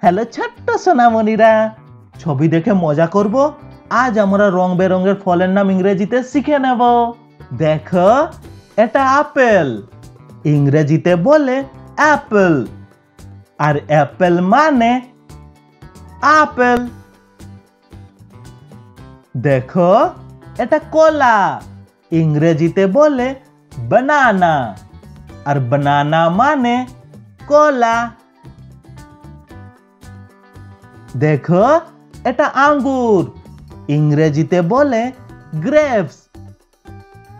Hello ছোট্ট সোনামণিরা, ছবি দেখে মজা করব। আজ আমরা রং বেরঙের ফলের নাম ইংরেজিতে শিখে নেব। দেখো, এটা আপেল। ইংরেজিতে বলে অ্যাপেল। আর অ্যাপেল মানে আপেল। দেখো, এটা কলা। ইংরেজিতে বলে বানানা। আর বানানা মানে কলা। দেখো, এটা আঙ্গুর। ইংরেজিতে বলে গ্রেপস।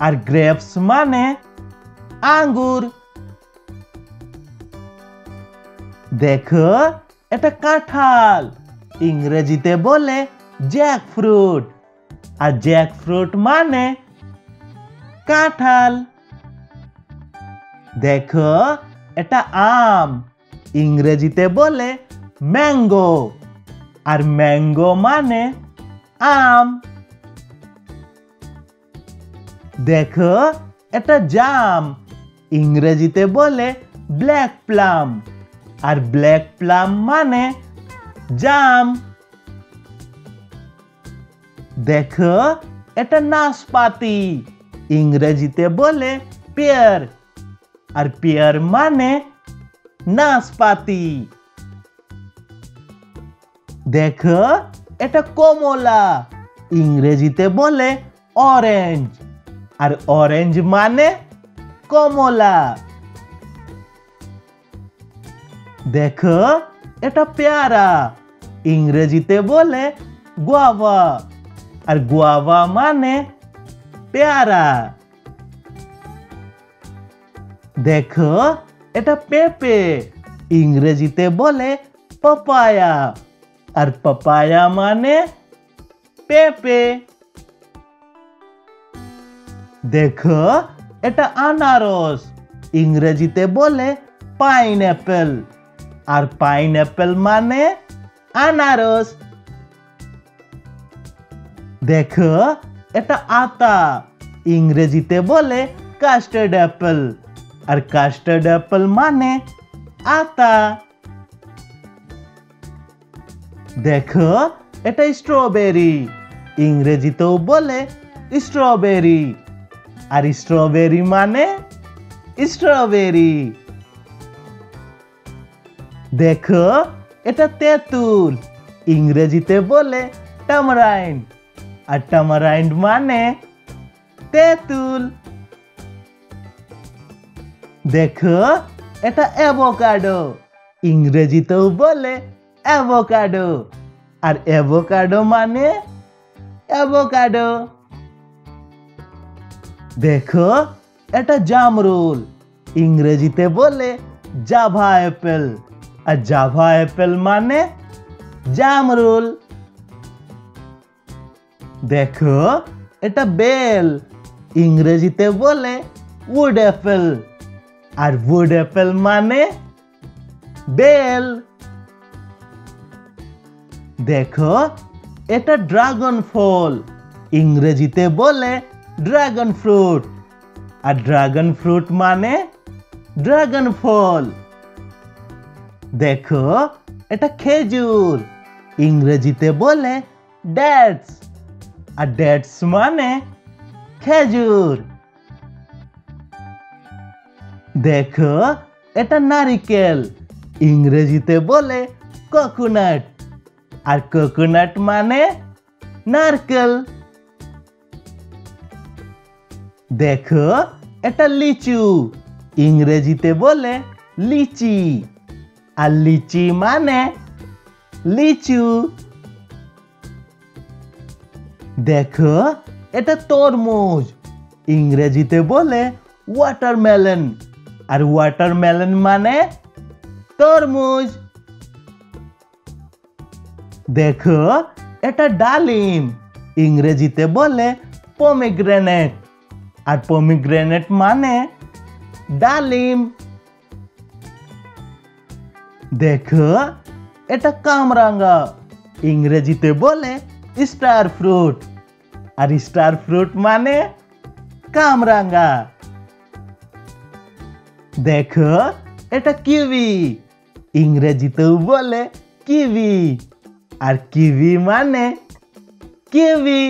আর গ্রেপস মানে আঙ্গুর। দেখো, এটা কাঁঠাল। ইংরেজিতে বলে জ্যাকফ্রুট। আর জ্যাকফ্রুট মানে কাঁঠাল। দেখো, এটা আম। ইংরেজিতে বলে ম্যাঙ্গো। আর ম্যাঙ্গো মানে আম। দেখো, এটা জাম। ইংরেজিতে বলে ব্ল্যাক প্লাম। আর ব্ল্যাক প্লাম মানে জাম। দেখো, এটা নাশপাতি। ইংরেজিতে বলে পেয়ার। আর পেয়ার মানে নাশপাতি। দেখো, এটা কমলা। ইংরেজিতে বলে অরেঞ্জ। আর অরেঞ্জ মানে কমলা। দেখো, এটা পেয়ারা। ইংরেজিতে বলে গুয়াভা। আর গুয়াভা মানে পেয়ারা। দেখো, এটা পেঁপে। ইংরেজিতে বলে পাপায়া। আর পাপায়া মানে পেঁপে। দেখো, এটা আনারস। ইংরেজিতে বলে পাইনঅ্যাপেল। আর পাইনঅ্যাপেল মানে আনারস। দেখো, এটা আতা। ইংরেজিতে বলে কাস্টার্ড অ্যাপেল। আর কাস্টার্ড অ্যাপেল মানে আতা। দেখো, এটা স্ট্রবেরি। ইংরেজিতেও বলে স্ট্রবেরি। আর স্ট্রবেরি মানে স্ট্রবেরি। দেখো, এটা তেঁতুল। ইংরেজিতে বলে টামারাইন্ড। আর টামারাইন্ড মানে তেঁতুল। দেখো, এটা অ্যাভোকাডো। ইংরেজিতেও বলে অ্যাভোকাডো। আর অ্যাভোকাডো মানে অ্যাভোকাডো। দেখো, এটা জামরুল। ইংরেজিতে বলে জাভা অ্যাপেল। আর জাভা অ্যাপেল মানে জামরুল। দেখো, এটা বেল। ইংরেজিতে বলে would Apple. R would Apple মানে বেল। দেখো, এটা ড্রাগন ফল। ইংরেজিতে বলে ড্রাগন ফ্রুট। আর ড্রাগন ফ্রুট মানে ড্রাগন ফল। দেখো, এটা খেজুর। ইংরেজিতে বলে ডেটস। আর ডেটস মানে খেজুর। দেখো, এটা নারিকেল। ইংরেজিতে বলে কোকোনাট। আর কোকোনাট মানে নারকেল। দেখো, এটা লিচু। ইংরেজিতে বলে লিচি। আর লিচি মানে লিচু। দেখো, এটা তরমুজ। ইংরেজিতে বলে ওয়াটারমেলন। আর ওয়াটারমেলন মানে তরমুজ। দেখো, এটা ডালিম। ইংরেজিতে বলে পমিগ্রেনেট। আর পমিগ্রেনেট মানে ডালিম। দেখো, এটা কামরাঙ্গা। ইংরেজিতে বলে স্টার ফ্রুট। আর স্টার ফ্রুট মানে কামরাঙ্গা। দেখো, এটা কিউই। ইংরেজিতেও বলে কিবি। আর কিবি মানে কিবি।